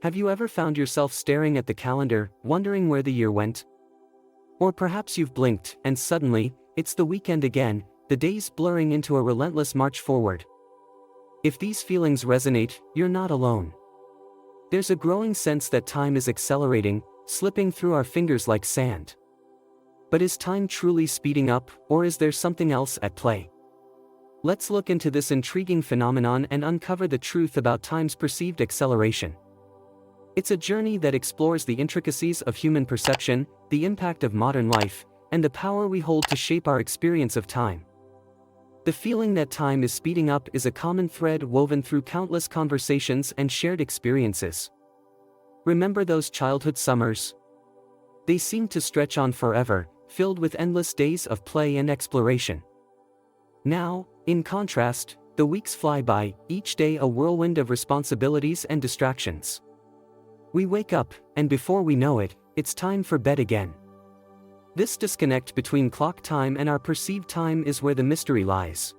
Have you ever found yourself staring at the calendar, wondering where the year went? Or perhaps you've blinked, and suddenly, it's the weekend again, the days blurring into a relentless march forward. If these feelings resonate, you're not alone. There's a growing sense that time is accelerating, slipping through our fingers like sand. But is time truly speeding up, or is there something else at play? Let's look into this intriguing phenomenon and uncover the truth about time's perceived acceleration. It's a journey that explores the intricacies of human perception, the impact of modern life, and the power we hold to shape our experience of time. The feeling that time is speeding up is a common thread woven through countless conversations and shared experiences. Remember those childhood summers? They seemed to stretch on forever, filled with endless days of play and exploration. Now, in contrast, the weeks fly by, each day a whirlwind of responsibilities and distractions. We wake up, and before we know it, it's time for bed again. This disconnect between clock time and our perceived time is where the mystery lies.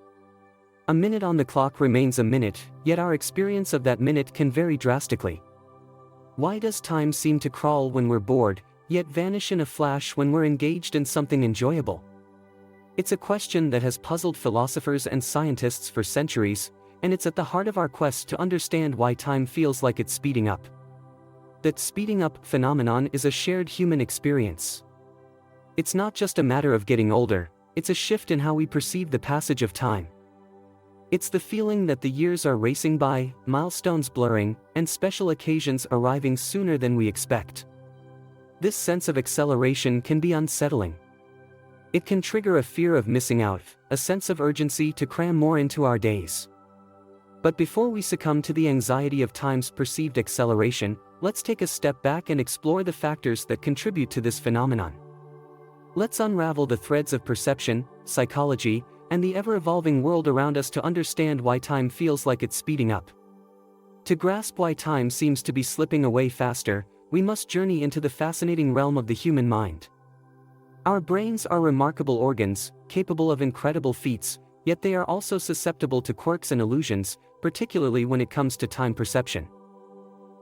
A minute on the clock remains a minute, yet our experience of that minute can vary drastically. Why does time seem to crawl when we're bored, yet vanish in a flash when we're engaged in something enjoyable? It's a question that has puzzled philosophers and scientists for centuries, and it's at the heart of our quest to understand why time feels like it's speeding up. That speeding up phenomenon is a shared human experience. It's not just a matter of getting older, it's a shift in how we perceive the passage of time. It's the feeling that the years are racing by, milestones blurring, and special occasions arriving sooner than we expect. This sense of acceleration can be unsettling. It can trigger a fear of missing out, a sense of urgency to cram more into our days. But before we succumb to the anxiety of time's perceived acceleration, let's take a step back and explore the factors that contribute to this phenomenon. Let's unravel the threads of perception, psychology, and the ever-evolving world around us to understand why time feels like it's speeding up. To grasp why time seems to be slipping away faster, we must journey into the fascinating realm of the human mind. Our brains are remarkable organs, capable of incredible feats, yet they are also susceptible to quirks and illusions, particularly when it comes to time perception.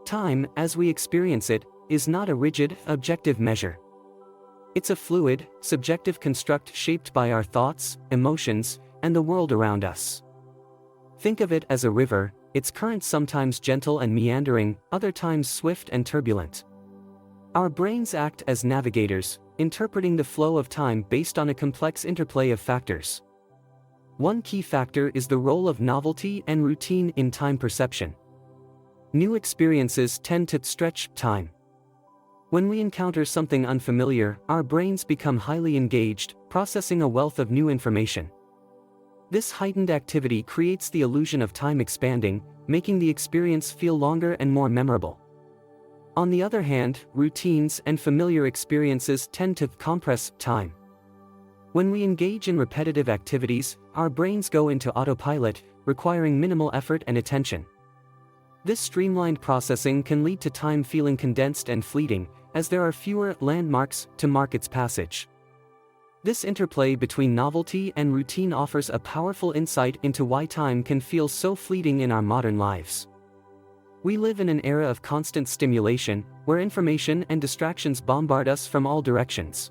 Time, as we experience it, is not a rigid, objective measure. It's a fluid, subjective construct shaped by our thoughts, emotions, and the world around us. Think of it as a river, its currents sometimes gentle and meandering, other times swift and turbulent. Our brains act as navigators, interpreting the flow of time based on a complex interplay of factors. One key factor is the role of novelty and routine in time perception. New experiences tend to stretch time. When we encounter something unfamiliar, our brains become highly engaged, processing a wealth of new information. This heightened activity creates the illusion of time expanding, making the experience feel longer and more memorable. On the other hand, routines and familiar experiences tend to compress time. When we engage in repetitive activities, our brains go into autopilot, requiring minimal effort and attention. This streamlined processing can lead to time feeling condensed and fleeting, as there are fewer landmarks to mark its passage. This interplay between novelty and routine offers a powerful insight into why time can feel so fleeting in our modern lives. We live in an era of constant stimulation, where information and distractions bombard us from all directions.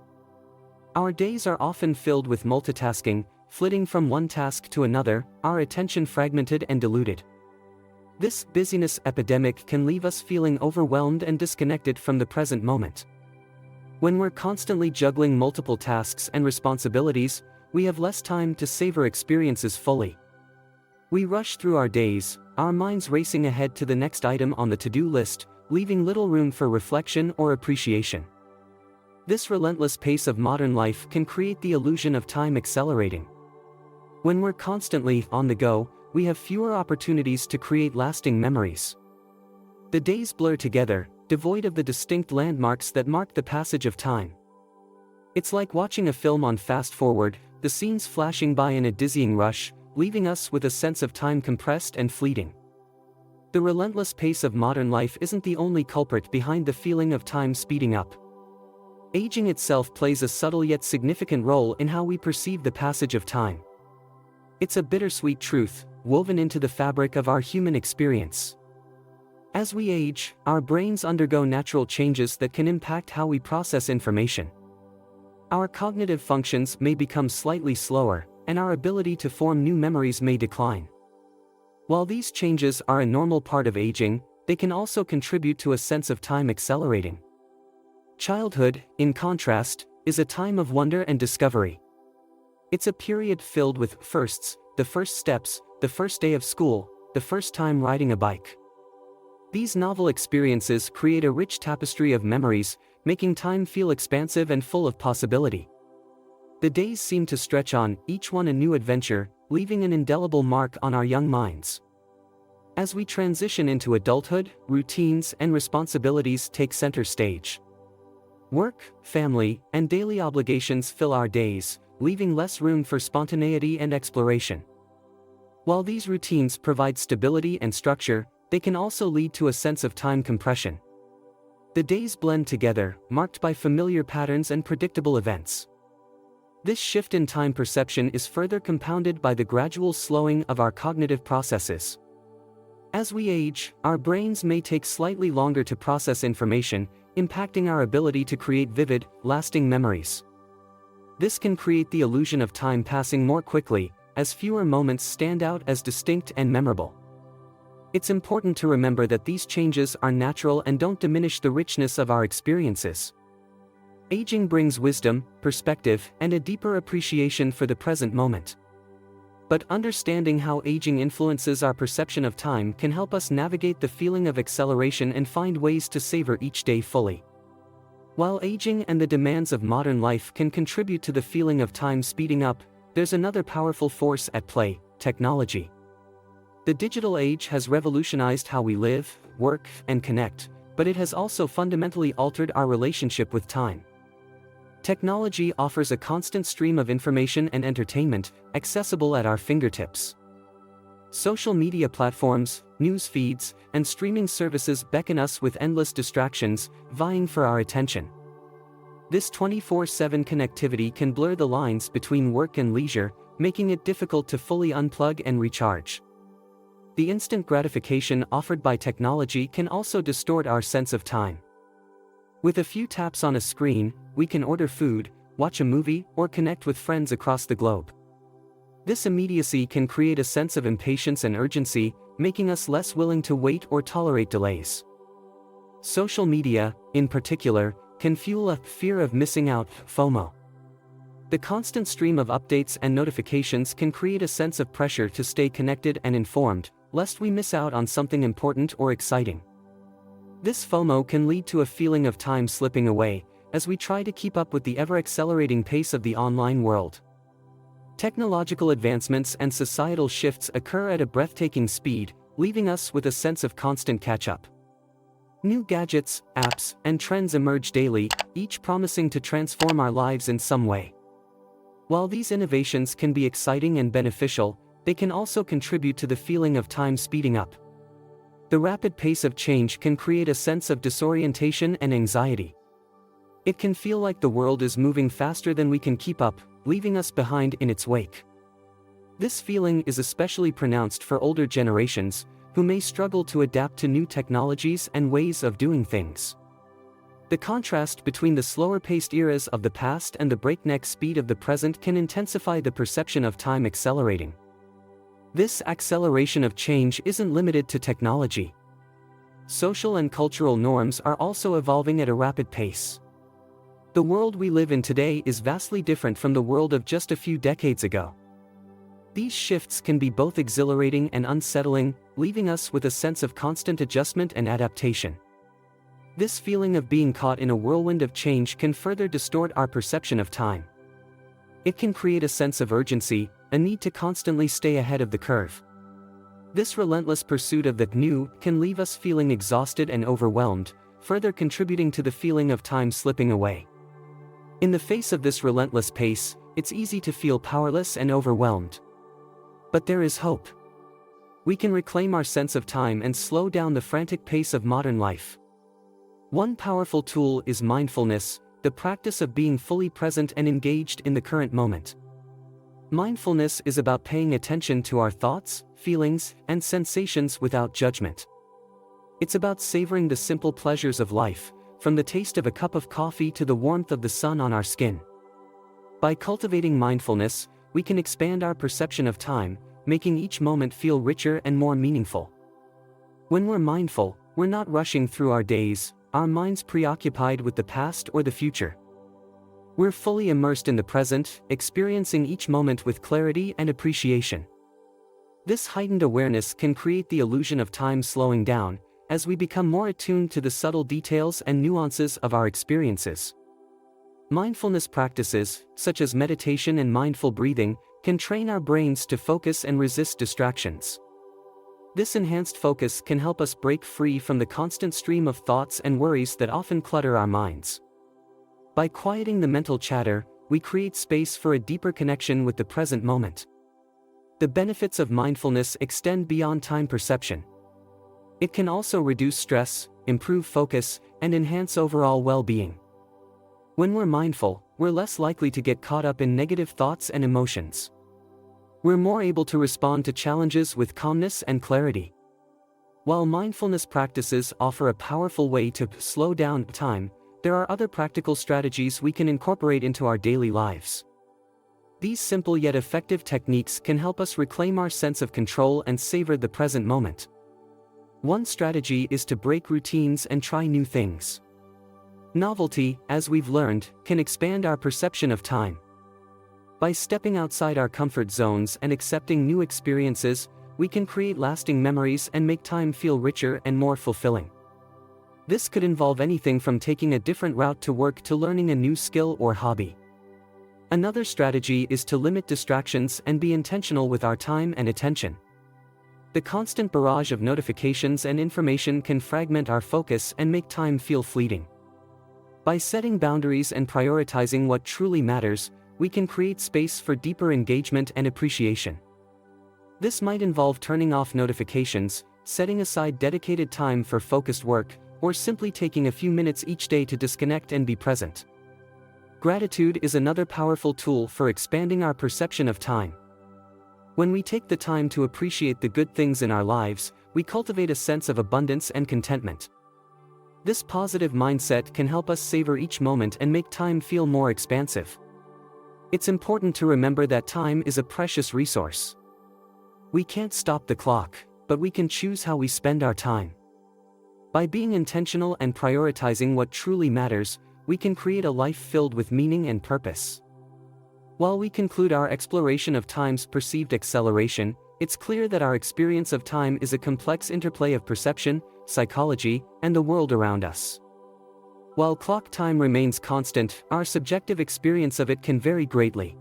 Our days are often filled with multitasking, flitting from one task to another, our attention fragmented and diluted. This busyness epidemic can leave us feeling overwhelmed and disconnected from the present moment. When we're constantly juggling multiple tasks and responsibilities, we have less time to savor experiences fully. We rush through our days, our minds racing ahead to the next item on the to-do list, leaving little room for reflection or appreciation. This relentless pace of modern life can create the illusion of time accelerating. When we're constantly on the go, we have fewer opportunities to create lasting memories. The days blur together, devoid of the distinct landmarks that mark the passage of time. It's like watching a film on fast forward, the scenes flashing by in a dizzying rush, leaving us with a sense of time compressed and fleeting. The relentless pace of modern life isn't the only culprit behind the feeling of time speeding up. Aging itself plays a subtle yet significant role in how we perceive the passage of time. It's a bittersweet truth, woven into the fabric of our human experience. As we age, our brains undergo natural changes that can impact how we process information. Our cognitive functions may become slightly slower, and our ability to form new memories may decline. While these changes are a normal part of aging, they can also contribute to a sense of time accelerating. Childhood, in contrast, is a time of wonder and discovery. It's a period filled with firsts, the first steps, the first day of school, the first time riding a bike. These novel experiences create a rich tapestry of memories, making time feel expansive and full of possibility. The days seem to stretch on, each one a new adventure, leaving an indelible mark on our young minds. As we transition into adulthood, routines and responsibilities take center stage. Work, family, and daily obligations fill our days, leaving less room for spontaneity and exploration. While these routines provide stability and structure, they can also lead to a sense of time compression. The days blend together, marked by familiar patterns and predictable events. This shift in time perception is further compounded by the gradual slowing of our cognitive processes. As we age, our brains may take slightly longer to process information, impacting our ability to create vivid, lasting memories. This can create the illusion of time passing more quickly, as fewer moments stand out as distinct and memorable. It's important to remember that these changes are natural and don't diminish the richness of our experiences. Aging brings wisdom, perspective, and a deeper appreciation for the present moment. But understanding how aging influences our perception of time can help us navigate the feeling of acceleration and find ways to savor each day fully. While aging and the demands of modern life can contribute to the feeling of time speeding up, there's another powerful force at play: technology. The digital age has revolutionized how we live, work, and connect, but it has also fundamentally altered our relationship with time. Technology offers a constant stream of information and entertainment, accessible at our fingertips. Social media platforms, news feeds, and streaming services beckon us with endless distractions, vying for our attention. This 24/7 connectivity can blur the lines between work and leisure, making it difficult to fully unplug and recharge. The instant gratification offered by technology can also distort our sense of time. With a few taps on a screen, we can order food, watch a movie, or connect with friends across the globe. This immediacy can create a sense of impatience and urgency, making us less willing to wait or tolerate delays. Social media, in particular, can fuel a fear of missing out, FOMO. The constant stream of updates and notifications can create a sense of pressure to stay connected and informed, lest we miss out on something important or exciting. This FOMO can lead to a feeling of time slipping away, as we try to keep up with the ever-accelerating pace of the online world. Technological advancements and societal shifts occur at a breathtaking speed, leaving us with a sense of constant catch-up. New gadgets, apps, and trends emerge daily, each promising to transform our lives in some way. While these innovations can be exciting and beneficial, they can also contribute to the feeling of time speeding up. The rapid pace of change can create a sense of disorientation and anxiety. It can feel like the world is moving faster than we can keep up, leaving us behind in its wake. This feeling is especially pronounced for older generations, who may struggle to adapt to new technologies and ways of doing things. The contrast between the slower-paced eras of the past and the breakneck speed of the present can intensify the perception of time accelerating. This acceleration of change isn't limited to technology. Social and cultural norms are also evolving at a rapid pace. The world we live in today is vastly different from the world of just a few decades ago. These shifts can be both exhilarating and unsettling, leaving us with a sense of constant adjustment and adaptation. This feeling of being caught in a whirlwind of change can further distort our perception of time. It can create a sense of urgency, a need to constantly stay ahead of the curve. This relentless pursuit of the new can leave us feeling exhausted and overwhelmed, further contributing to the feeling of time slipping away. In the face of this relentless pace, it's easy to feel powerless and overwhelmed. But there is hope. We can reclaim our sense of time and slow down the frantic pace of modern life. One powerful tool is mindfulness, the practice of being fully present and engaged in the current moment. Mindfulness is about paying attention to our thoughts, feelings, and sensations without judgment. It's about savoring the simple pleasures of life, from the taste of a cup of coffee to the warmth of the sun on our skin. By cultivating mindfulness, we can expand our perception of time, making each moment feel richer and more meaningful. When we're mindful, we're not rushing through our days, our minds preoccupied with the past or the future. We're fully immersed in the present, experiencing each moment with clarity and appreciation. This heightened awareness can create the illusion of time slowing down, as we become more attuned to the subtle details and nuances of our experiences. Mindfulness practices, such as meditation and mindful breathing, can train our brains to focus and resist distractions. This enhanced focus can help us break free from the constant stream of thoughts and worries that often clutter our minds. By quieting the mental chatter, we create space for a deeper connection with the present moment. The benefits of mindfulness extend beyond time perception. It can also reduce stress, improve focus, and enhance overall well-being. When we're mindful, we're less likely to get caught up in negative thoughts and emotions. We're more able to respond to challenges with calmness and clarity. While mindfulness practices offer a powerful way to slow down time, there are other practical strategies we can incorporate into our daily lives. These simple yet effective techniques can help us reclaim our sense of control and savor the present moment. One strategy is to break routines and try new things. Novelty, as we've learned, can expand our perception of time. By stepping outside our comfort zones and accepting new experiences, we can create lasting memories and make time feel richer and more fulfilling. This could involve anything from taking a different route to work to learning a new skill or hobby. Another strategy is to limit distractions and be intentional with our time and attention. The constant barrage of notifications and information can fragment our focus and make time feel fleeting. By setting boundaries and prioritizing what truly matters, we can create space for deeper engagement and appreciation. This might involve turning off notifications, setting aside dedicated time for focused work, or simply taking a few minutes each day to disconnect and be present. Gratitude is another powerful tool for expanding our perception of time. When we take the time to appreciate the good things in our lives, we cultivate a sense of abundance and contentment. This positive mindset can help us savor each moment and make time feel more expansive. It's important to remember that time is a precious resource. We can't stop the clock, but we can choose how we spend our time. By being intentional and prioritizing what truly matters, we can create a life filled with meaning and purpose. While we conclude our exploration of time's perceived acceleration, it's clear that our experience of time is a complex interplay of perception, psychology, and the world around us. While clock time remains constant, our subjective experience of it can vary greatly.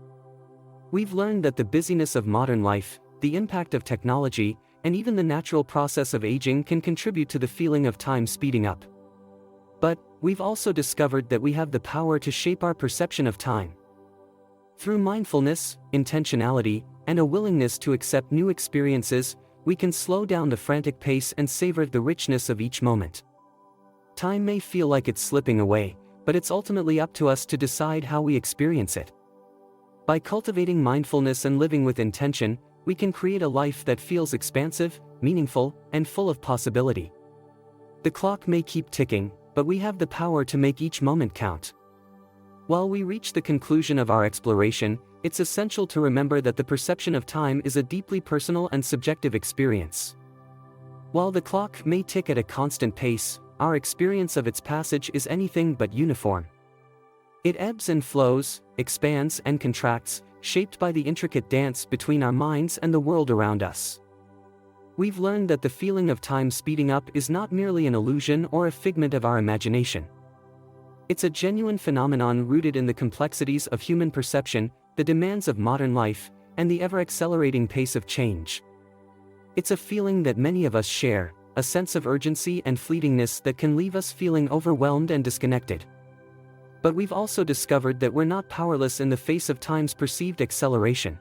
We've learned that the busyness of modern life, the impact of technology, and even the natural process of aging can contribute to the feeling of time speeding up. But we've also discovered that we have the power to shape our perception of time. Through mindfulness, intentionality, and a willingness to accept new experiences, we can slow down the frantic pace and savor the richness of each moment. Time may feel like it's slipping away, but it's ultimately up to us to decide how we experience it. By cultivating mindfulness and living with intention, we can create a life that feels expansive, meaningful, and full of possibility. The clock may keep ticking, but we have the power to make each moment count. While we reach the conclusion of our exploration, it's essential to remember that the perception of time is a deeply personal and subjective experience. While the clock may tick at a constant pace, our experience of its passage is anything but uniform. It ebbs and flows, expands and contracts, shaped by the intricate dance between our minds and the world around us. We've learned that the feeling of time speeding up is not merely an illusion or a figment of our imagination. It's a genuine phenomenon rooted in the complexities of human perception, the demands of modern life, and the ever-accelerating pace of change. It's a feeling that many of us share, a sense of urgency and fleetingness that can leave us feeling overwhelmed and disconnected. But we've also discovered that we're not powerless in the face of time's perceived acceleration.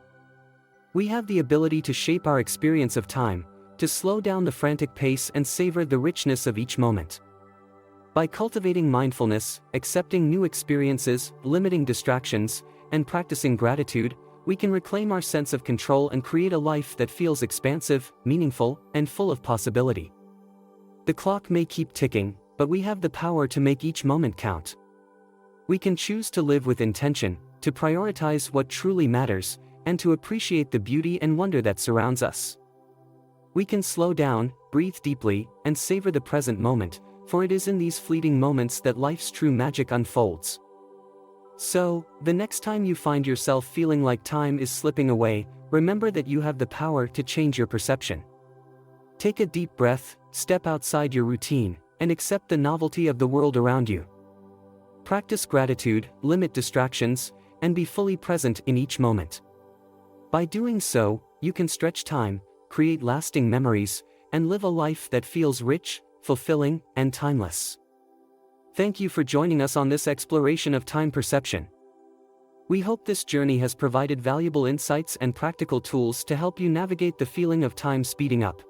We have the ability to shape our experience of time, to slow down the frantic pace and savor the richness of each moment. By cultivating mindfulness, accepting new experiences, limiting distractions, and practicing gratitude, we can reclaim our sense of control and create a life that feels expansive, meaningful, and full of possibility. The clock may keep ticking, but we have the power to make each moment count. We can choose to live with intention, to prioritize what truly matters, and to appreciate the beauty and wonder that surrounds us. We can slow down, breathe deeply, and savor the present moment, for it is in these fleeting moments that life's true magic unfolds. So, the next time you find yourself feeling like time is slipping away, remember that you have the power to change your perception. Take a deep breath, step outside your routine, and accept the novelty of the world around you. Practice gratitude, limit distractions, and be fully present in each moment. By doing so, you can stretch time, create lasting memories, and live a life that feels rich, fulfilling, and timeless. Thank you for joining us on this exploration of time perception. We hope this journey has provided valuable insights and practical tools to help you navigate the feeling of time speeding up.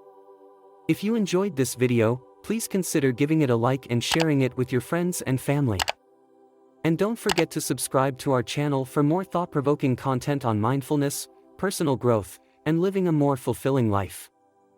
If you enjoyed this video, please consider giving it a like and sharing it with your friends and family. And don't forget to subscribe to our channel for more thought-provoking content on mindfulness, personal growth, and living a more fulfilling life.